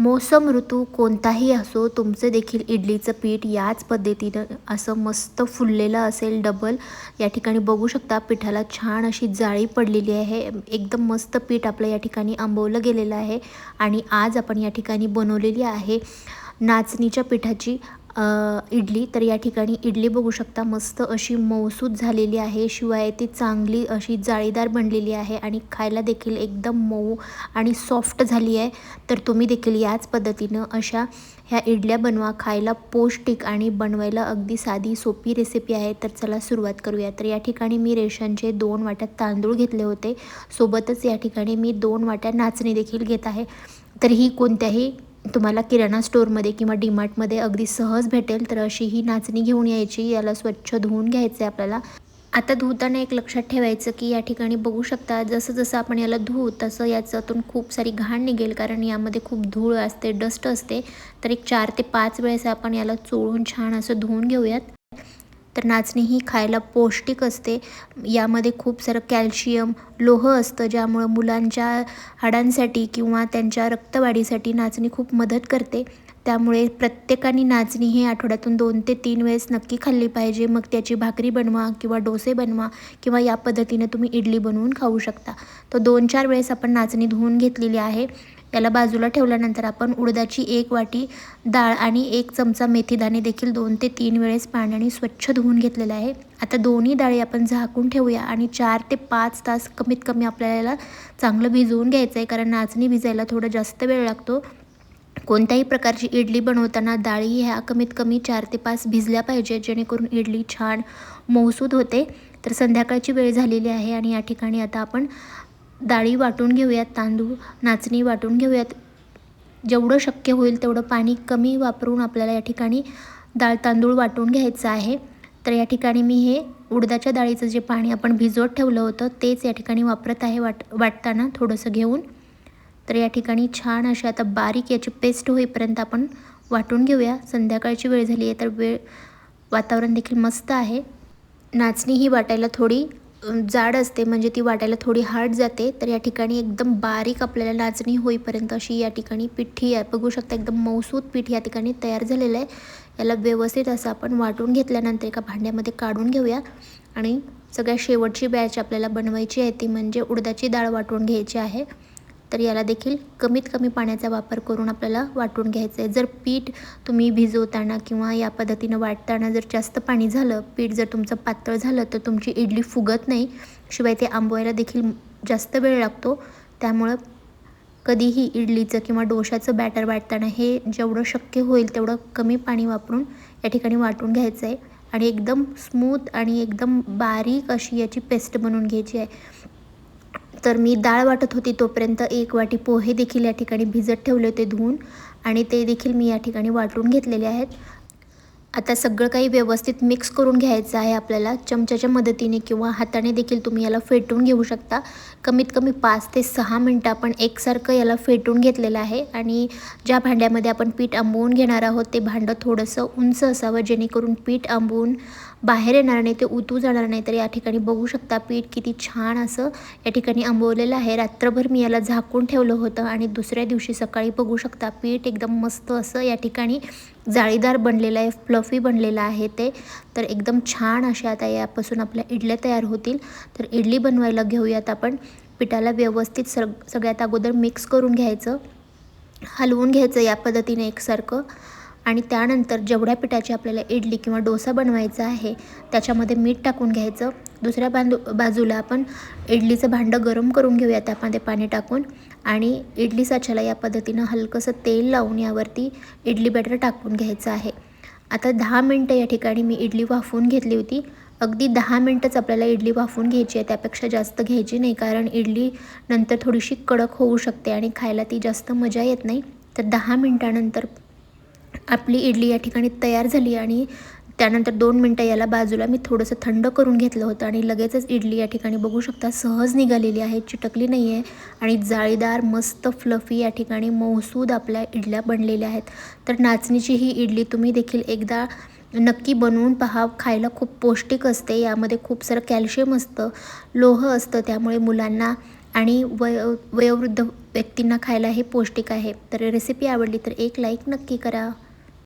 मौसम ऋतू कोणताही असो, तुमचं देखील इडलीचं पीठ याच पद्धतीनं असं मस्त फुललेलं असेल डबल. या ठिकाणी बघू शकता पिठाला छान अशी जाळी पडलेली आहे. एकदम मस्त पीठ आपलं या ठिकाणी आंबवलं गेलेलं आहे. आणि आज आपण या ठिकाणी बनवलेली आहे नाचणीच्या पिठाची इडली. तर या ठिकाणी इडली बघू शकता मस्त अशी मऊसूत झालेली आहे, शिवाय ती चांगली अशी जाळीदार बनलेली आहे आणि खायला देखील एकदम मऊ आणि सॉफ्ट झाली आहे. तर तुम्ही देखील याच पद्धतीनं अशा ह्या इडल्या बनवा. खायला पौष्टिक आणि बनवायला अगदी साधी सोपी रेसिपी आहे. तर चला सुरुवात करूया. तर या ठिकाणी मी रेशनचे 2 वाट्या तांदूळ घेतले होते, सोबतच या ठिकाणी मी 2 वाट्या नाचणी देखील घेत आहे. तर ही कोणत्याही तुम्हाला किराणा स्टोअरमध्ये किंवा डीमार्टमध्ये अगदी सहज भेटेल. तर अशी ही नाचणी घेऊन यायची. याला स्वच्छ धुवून घ्यायचं आहे आपल्याला. आता धुताना एक लक्षात ठेवायचं की या ठिकाणी बघू शकता जसं जसं आपण याला धुवू तसं याच्यातून खूप सारी घाण निघेल, कारण यामध्ये खूप धूळ असते, डस्ट असते. तर एक 4 ते 5 वेळेस आपण याला चोळून छान असं धुवून घेऊयात. तर नाचणी ही खायला पौष्टिक असते. यामध्ये खूप सारं कॅल्शियम, लोह असतं, ज्यामुळं मुलांच्या हाडांसाठी किंवा त्यांच्या रक्तवाढीसाठी नाचणी खूप मदत करते. त्यामुळे प्रत्येकाने नाचणी ही आठवड्यातून 2 ते 3 वेळेस नक्की खाल्ली पाहिजे. मग त्याची भाकरी बनवा किंवा डोसे बनवा किंवा या पद्धतीने तुम्ही इडली बनवून खाऊ शकता. तर 2-4 वेळेस आपण नाचणी धुवून घेतलेली आहे. याला बाजूला ठेवल्यानंतर आपण उडदाची 1 वाटी डाळ आणि 1 चमचा मेथीदाणे देखील 2 ते 3 वेळेस पाण्याने स्वच्छ धुवून घेतलेलं आहे. आता दोन्ही डाळी आपण झाकून ठेवूया आणि 4 ते 5 तास कमीत कमी आपल्याला चांगलं भिजवून घ्यायचं आहे, कारण नाचणी भिजायला थोडा जास्त वेळ लागतो. कोणत्याही प्रकारची इडली बनवताना डाळी ह्या कमीत कमी 4 ते 5 भिजल्या पाहिजे, जेणेकरून इडली छान मऊसूत होते. तर संध्याकाळची वेळ झालेली आहे आणि या ठिकाणी आता आपण डाळी वाटून घेऊयात, तांदूळ नाचणी वाटून घेऊयात. जेवढं शक्य होईल तेवढं पाणी कमी वापरून आपल्याला या ठिकाणी डाळ तांदूळ वाटून घ्यायचं आहे. तर या ठिकाणी मी हे उडदाच्या डाळीचं जे पाणी आपण भिजवत ठेवलं होतं तेच या ठिकाणी वापरत आहे वाटताना थोडंसं घेऊन. तर या ठिकाणी छान अशी आता बारीक याची पेस्ट होईपर्यंत आपण वाटून घेऊया. संध्याकाळची वेळ झाली आहे, तर वातावरण देखील मस्त आहे. नाचणी ही वाटायला थोडी जाड असते, म्हणजे ती वाटायला थोडी हार्ड जाते. तर या ठिकाणी एकदम बारीक आपल्याला नाचणी होईपर्यंत अशी या ठिकाणी पिठी आहे, बघू शकता एकदम मऊसूत पीठ या ठिकाणी तयार झालेलं आहे. याला व्यवस्थित असं आपण वाटून घेतल्यानंतर एका भांड्यामध्ये काढून घेऊया. आणि सगळ्यात शेवटची बॅच आपल्याला बनवायची आहे ती म्हणजे उडदाची डाळ वाटून घ्यायची आहे. तर याला देखील कमीत कमी पाण्याचा वापर करून आपल्याला वाटून घ्यायचं आहे. जर पीठ तुम्ही भिजवताना किंवा या पद्धतीनं वाटताना जर जास्त पाणी झालं, पीठ जर तुमचं पातळ झालं, तर तुमची इडली फुगत नाही, शिवाय ते आंबवायला देखील जास्त वेळ लागतो. त्यामुळं कधीही इडलीचं किंवा डोशाचं बॅटर वाटताना हे जेवढं शक्य होईल तेवढं कमी पाणी वापरून या ठिकाणी वाटून घ्यायचं आहे. आणि एकदम स्मूथ आणि एकदम बारीक अशी याची पेस्ट बनवून घ्यायची आहे. तर मी डाळ वाटत होती तोपर्यंत 1 वाटी पोहे देखील या ठिकाणी भिजत ठेवले होते धुवून, आणि ते देखील मी या ठिकाणी वाटून घेतलेले आहेत. आता सगळं काही व्यवस्थित मिक्स करून घ्यायचं आहे आपल्याला. चमच्याच्या मदतीने किंवा हाताने देखील तुम्ही याला फेटून घेऊ शकता. कमीत कमी 5 ते 6 मिनटं आपण एकसारखं याला फेटून घेतलेलं आहे. आणि ज्या भांड्यामध्ये आपण पीठ आंबवून घेणार आहोत ते भांडं थोडंसं उंच असावं, जेणेकरून पीठ आंबवून बाहेर येणार नाही, ते उतू जाणार नाही. तर या ठिकाणी बघू शकता पीठ किती छान असं या ठिकाणी आंबवलेलं आहे. रात्रभर मी याला झाकून ठेवलं होतं आणि दुसऱ्या दिवशी सकाळी बघू शकता पीठ एकदम मस्त असं या ठिकाणी जाळीदार बनलेलं आहे, फ्लफी बनलेलं आहे ते. तर एकदम छान अशा आता यापासून आपल्या इडल्या तयार होतील. तर इडली बनवायला घेऊयात आपण. पिठाला व्यवस्थित सगळ्यात अगोदर मिक्स करून घ्यायचं, हलवून घ्यायचं या पद्धतीने एकसारखं. आणि त्यानंतर जेवढ्या पिठाची आपल्याला इडली किंवा डोसा बनवायचा आहे त्याच्यामध्ये मीठ टाकून घ्यायचं. दुसऱ्या बाजूला आपण इडलीचं भांडं गरम करून घेऊया, त्यामध्ये पाणी टाकून. आणि इडली साच्याला या पद्धतीनं हलकंसं तेल लावून यावरती इडली बॅटर टाकून घ्यायचं आहे. आता 10 मिनटं या ठिकाणी मी इडली वाफवून घेतली होती. अगदी 10 मिनटंच आपल्याला इडली वाफवून घ्यायची आहे, त्यापेक्षा जास्त घ्यायची नाही, कारण इडली नंतर थोडीशी कडक होऊ शकते आणि खायला ती जास्त मजा येत नाही. तर 10 मिनटानंतर आपली इडली या ठिकाणी तयार झाली. आणि त्यानंतर 2 मिनटं याला बाजूला मी थोडंसं थंड करून घेतलं होतं आणि लगेचच इडली या ठिकाणी बघू शकता सहज निघालेली आहे, चिटकली नाही आहे. आणि जाळीदार मस्त फ्लफी या ठिकाणी मऊसूद आपल्या इडल्या बनलेल्या आहेत. तर नाचणीची ही इडली तुम्ही देखील एकदा नक्की बनवून पहा. खायला खूप पौष्टिक असते, यामध्ये खूप सारं कॅल्शियम असतं, लोह असतं. त्यामुळे मुलांना आणि वयोवृद्ध व्यक्तींना खायला हे पौष्टिक आहे. तर रेसिपी आवडली तर एक लाईक नक्की करा.